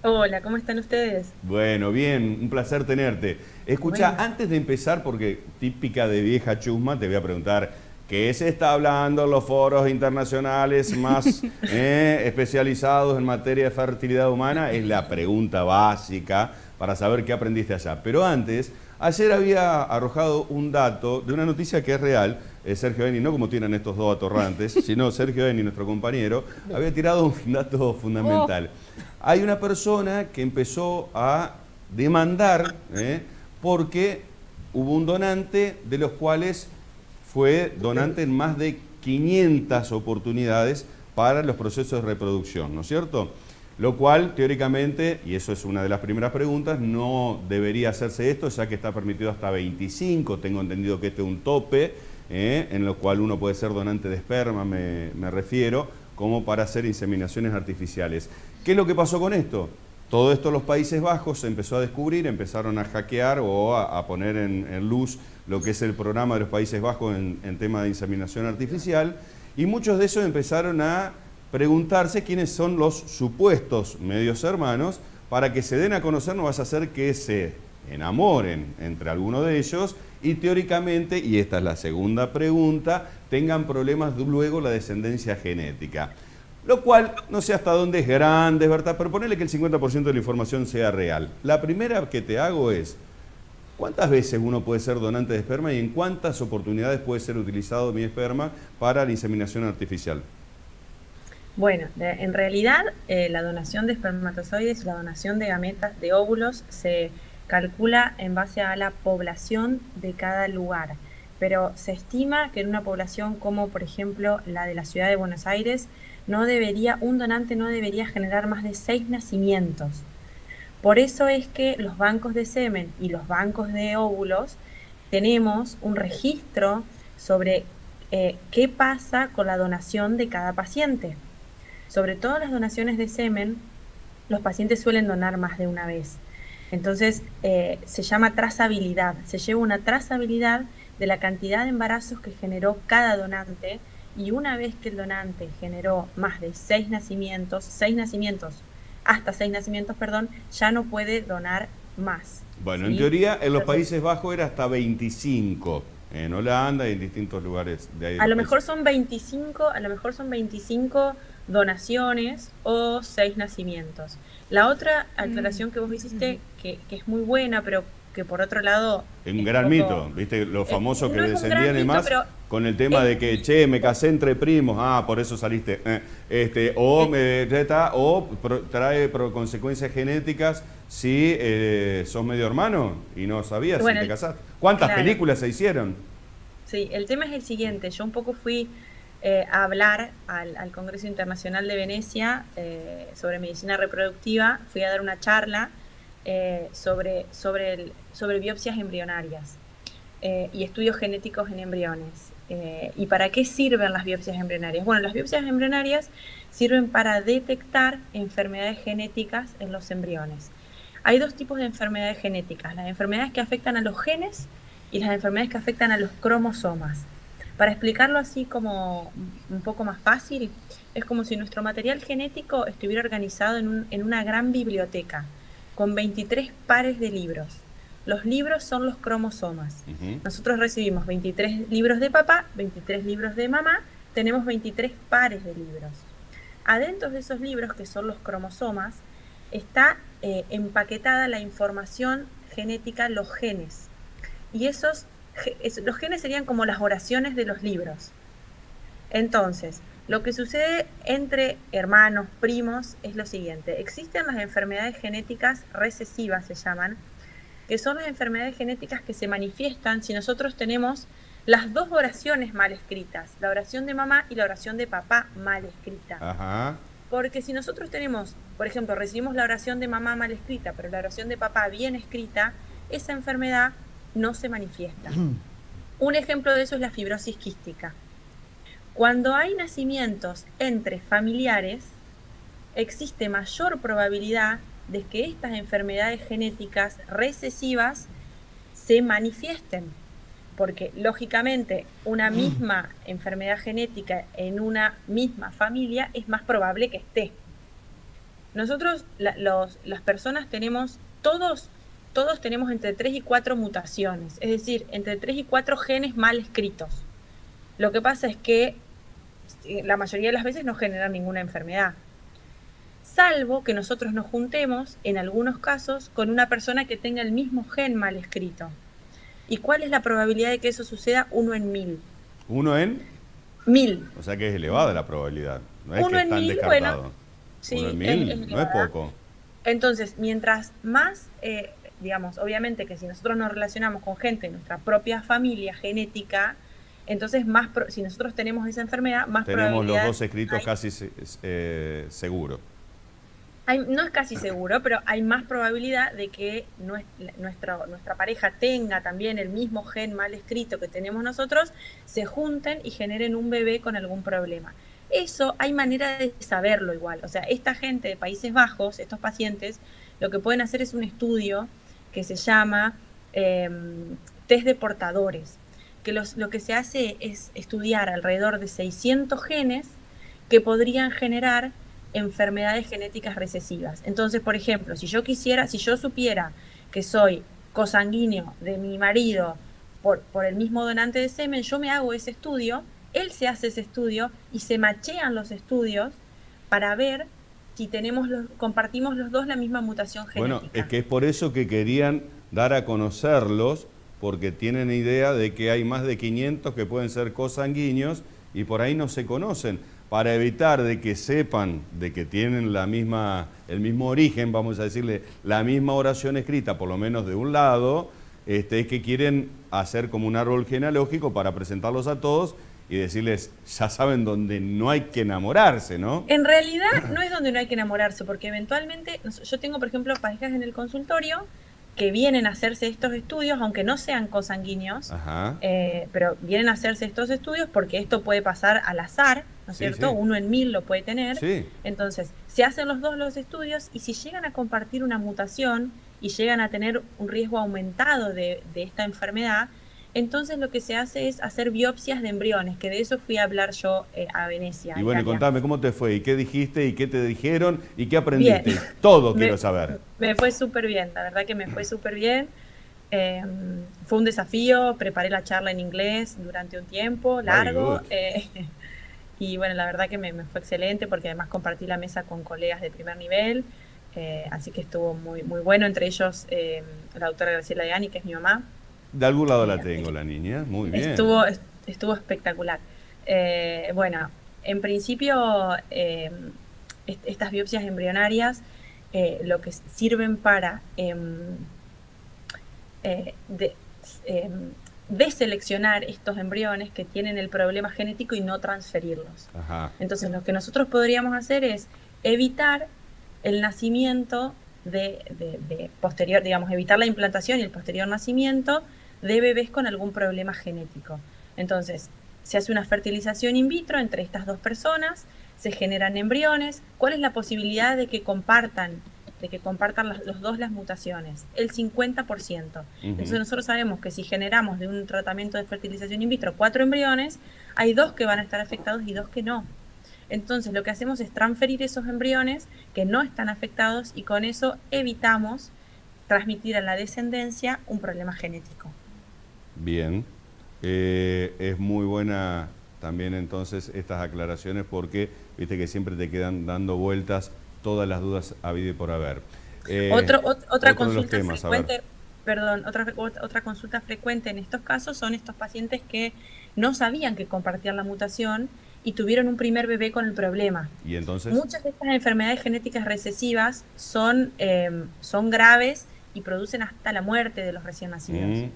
Hola, ¿cómo están ustedes? Bueno, bien, un placer tenerte. Escucha, Bueno, antes de empezar, porque típica de vieja chusma, te voy a preguntar, ¿qué se está hablando en los foros internacionales más especializados en materia de fertilidad humana? Es la pregunta básica para saber qué aprendiste allá. Pero antes, ayer había arrojado un dato de una noticia que es real. Sergio Beni, no como tienen estos dos atorrantes, sino Sergio Beni, nuestro compañero, había tirado un dato oh, fundamental. Hay una persona que empezó a demandar porque hubo un donante de los cuales fue donante en más de 500 oportunidades para los procesos de reproducción, ¿no es cierto? Lo cual, teóricamente, y eso es una de las primeras preguntas, no debería hacerse esto, ya que está permitido hasta 25, tengo entendido que este es un tope, en lo cual uno puede ser donante de esperma, me refiero, como para hacer inseminaciones artificiales. ¿Qué es lo que pasó con esto? Todo esto los Países Bajos se empezó a descubrir, empezaron a hackear o a poner en luz lo que es el programa de los Países Bajos en tema de inseminación artificial, y muchos de esos empezaron a preguntarse quiénes son los supuestos medios hermanos para que se den a conocer. No vas a hacer que se enamoren entre algunos de ellos y teóricamente, y esta es la segunda pregunta, tengan problemas luego la descendencia genética. Lo cual, no sé hasta dónde es grande, es verdad, pero ponele que el 50% de la información sea real. La primera que te hago es, ¿cuántas veces uno puede ser donante de esperma y en cuántas oportunidades puede ser utilizado mi esperma para la inseminación artificial? bueno, en realidad la donación de espermatozoides y la donación de gametas de óvulos se calcula en base a la población de cada lugar, pero se estima que en una población como por ejemplo la de la ciudad de Buenos Aires, un donante no debería generar más de 6 nacimientos. Por eso es que los bancos de semen y los bancos de óvulos tenemos un registro sobre qué pasa con la donación de cada paciente. Sobre todo las donaciones de semen, los pacientes suelen donar más de una vez. Entonces, se llama trazabilidad. Se lleva una trazabilidad de la cantidad de embarazos que generó cada donante, y una vez que el donante generó más de 6 nacimientos, hasta 6 nacimientos, perdón, ya no puede donar más. Bueno, en ¿Sí? teoría en los Entonces, Países Bajos era hasta 25, en Holanda y en distintos lugares de ahí de a los lo mejor países. son 25, a lo mejor son 25 donaciones o 6 nacimientos. La otra aclaración que vos hiciste, que es muy buena, pero que por otro lado Es un es un gran poco... mito, ¿viste? Los famosos que no es un gran descendían y mito, más pero con el tema es... de que, che, me casé entre primos, por eso saliste. O eh, me trata, o trae consecuencias genéticas si sos medio hermano y no sabías si bueno, te casaste. ¿Cuántas claro, películas se hicieron? sí, el tema es el siguiente. Yo un poco fui a hablar al Congreso Internacional de Venecia sobre medicina reproductiva. Fui a dar una charla sobre biopsias embrionarias y estudios genéticos en embriones. ¿Y para qué sirven las biopsias embrionarias? Bueno, las biopsias embrionarias sirven para detectar enfermedades genéticas en los embriones. Hay dos tipos de enfermedades genéticas: las enfermedades que afectan a los genes y las enfermedades que afectan a los cromosomas. Para explicarlo así como un poco más fácil, es como si nuestro material genético estuviera organizado en una gran biblioteca con 23 pares de libros. Los libros son los cromosomas. Ujú. Nosotros recibimos 23 libros de papá, 23 libros de mamá, tenemos 23 pares de libros. Adentro de esos libros, que son los cromosomas, está empaquetada la información genética, los genes. Y los genes serían como las oraciones de los libros. Entonces, lo que sucede entre hermanos, primos, es lo siguiente: existen las enfermedades genéticas recesivas, se llaman, que son las enfermedades genéticas que se manifiestan si nosotros tenemos las dos oraciones mal escritas, la oración de mamá y la oración de papá mal escrita. Ajá. Porque si nosotros tenemos, por ejemplo, recibimos la oración de mamá mal escrita, pero la oración de papá bien escrita, esa enfermedad no se manifiesta. Un ejemplo de eso es la fibrosis quística. Cuando hay nacimientos entre familiares, existe mayor probabilidad de que estas enfermedades genéticas recesivas se manifiesten, porque lógicamente una misma enfermedad genética en una misma familia es más probable que esté. nosotros, las personas tenemos, todos tenemos entre 3 y 4 mutaciones, es decir, entre 3 y 4 genes mal escritos. Lo que pasa es que la mayoría de las veces no generan ninguna enfermedad, salvo que nosotros nos juntemos, en algunos casos, con una persona que tenga el mismo gen mal escrito. ¿Y cuál es la probabilidad de que eso suceda? 1 en 1000. ¿1 en? 1000. O sea que es elevada la probabilidad. No es 1 que en están 1000, descartados. bueno, 1 sí, en es 1000 no es elevada. poco. Entonces, mientras más, digamos, obviamente que si nosotros nos relacionamos con gente de nuestra propia familia genética, entonces si nosotros tenemos esa enfermedad, más Tenemos los probabilidad dos escritos hay. casi seguro. No es casi seguro, pero hay más probabilidad de que nuestra pareja tenga también el mismo gen mal escrito que tenemos nosotros, se junten y generen un bebé con algún problema. Eso hay manera de saberlo igual. O sea, esta gente de Países Bajos, estos pacientes, lo que pueden hacer es un estudio que se llama test de portadores, que lo que se hace es estudiar alrededor de 600 genes que podrían generar enfermedades genéticas recesivas. Entonces, por ejemplo, si yo supiera que soy cosanguíneo de mi marido por el mismo donante de semen, yo me hago ese estudio, él se hace ese estudio y se machean los estudios para ver si compartimos los dos la misma mutación genética. Bueno, es que es por eso que querían dar a conocerlos, porque tienen idea de que hay más de 500 que pueden ser cosanguíneos y por ahí no se conocen. Para evitar de que sepan de que tienen el mismo origen, vamos a decirle, la misma oración escrita, por lo menos de un lado, es que quieren hacer como un árbol genealógico para presentarlos a todos y decirles, ya saben dónde no hay que enamorarse, ¿no? En realidad no es donde no hay que enamorarse, porque eventualmente, yo tengo, por ejemplo, parejas en el consultorio que vienen a hacerse estos estudios, aunque no sean cosanguíneos, pero vienen a hacerse estos estudios porque esto puede pasar al azar, ¿no es cierto? Sí. 1 en 1000 lo puede tener. Sí. Entonces, se hacen los dos los estudios y si llegan a compartir una mutación y llegan a tener un riesgo aumentado de esta enfermedad, entonces lo que se hace es hacer biopsias de embriones, que de eso fui a hablar yo a Venecia. Y bueno, Italia. contame cómo te fue, y qué dijiste, y qué te dijeron, y qué aprendiste. Bien. Todo quiero saber. Me fue súper bien, la verdad que me fue súper bien. Fue un desafío, preparé la charla en inglés durante un tiempo largo. Y bueno, la verdad que me fue excelente porque además compartí la mesa con colegas de primer nivel. Así que estuvo muy, muy bueno, entre ellos la doctora Graciela Deani, que es mi mamá. De algún lado la tengo, la niña. Muy bien. Estuvo espectacular. Bueno, en principio, estas biopsias embrionarias lo que sirven para deseleccionar estos embriones que tienen el problema genético y no transferirlos. Ajá. Entonces, lo que nosotros podríamos hacer es evitar el nacimiento posterior, digamos, evitar la implantación y el posterior nacimiento de bebés con algún problema genético. Entonces, se hace una fertilización in vitro entre estas dos personas, se generan embriones. ¿Cuál es la posibilidad de que compartan los dos las mutaciones? El 50%. Entonces nosotros sabemos que si generamos de un tratamiento de fertilización in vitro 4 embriones, hay 2 que van a estar afectados y 2 que no. Entonces lo que hacemos es transferir esos embriones que no están afectados y con eso evitamos transmitir a la descendencia un problema genético. Bien. Es muy buena también entonces estas aclaraciones porque viste que siempre te quedan dando vueltas todas las dudas habido y por haber. Otra consulta frecuente, perdón, otra consulta frecuente en estos casos son estos pacientes que no sabían que compartían la mutación y tuvieron un primer bebé con el problema. ¿Y entonces? Muchas de estas enfermedades genéticas recesivas son graves y producen hasta la muerte de los recién nacidos.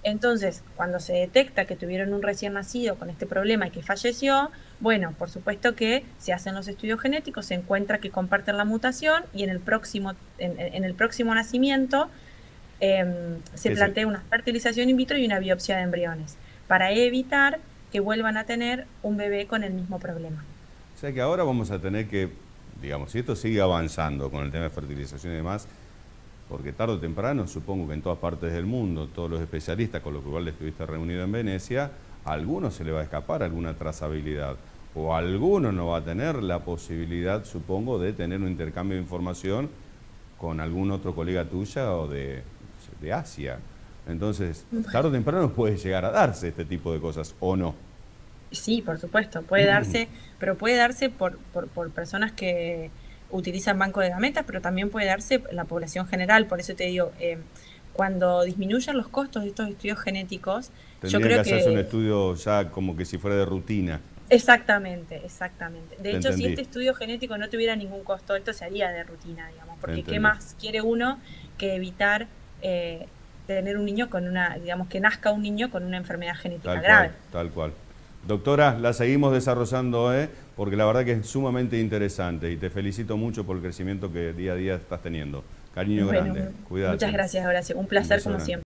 Entonces, cuando se detecta que tuvieron un recién nacido con este problema y que falleció, bueno, por supuesto que se hacen los estudios genéticos, se encuentra que comparten la mutación y en el próximo nacimiento se plantea una fertilización in vitro y una biopsia de embriones para evitar que vuelvan a tener un bebé con el mismo problema. O sea que ahora vamos a tener que, digamos, si esto sigue avanzando con el tema de fertilización y demás, porque tarde o temprano, supongo que en todas partes del mundo, todos los especialistas con los que igual estuviste reunido en Venecia, a algunos se le va a escapar alguna trazabilidad. o alguno no va a tener la posibilidad, supongo, de tener un intercambio de información con algún otro colega tuya o de Asia. Entonces, tarde o temprano puede llegar a darse este tipo de cosas, ¿o no? Sí, por supuesto, puede darse, pero puede darse por personas que utilizan banco de gametas, pero también puede darse en la población general. Por eso te digo, cuando disminuyan los costos de estos estudios genéticos, yo Tendría que creo hacerse un que estudio ya como que si fuera de rutina. exactamente, exactamente. De Te hecho, si entendí, este estudio genético no tuviera ningún costo, esto se haría de rutina, digamos, te porque ¿qué entendí. más quiere uno que evitar tener un niño con una, digamos, que nazca un niño con una enfermedad genética Tal cual, grave? tal cual. Doctora, la seguimos desarrollando, porque la verdad que es sumamente interesante y te felicito mucho por el crecimiento que día a día estás teniendo. Cariño Bueno, grande, muchas cuídate. gracias, Horacio. Un Un placer beso como grande. siempre.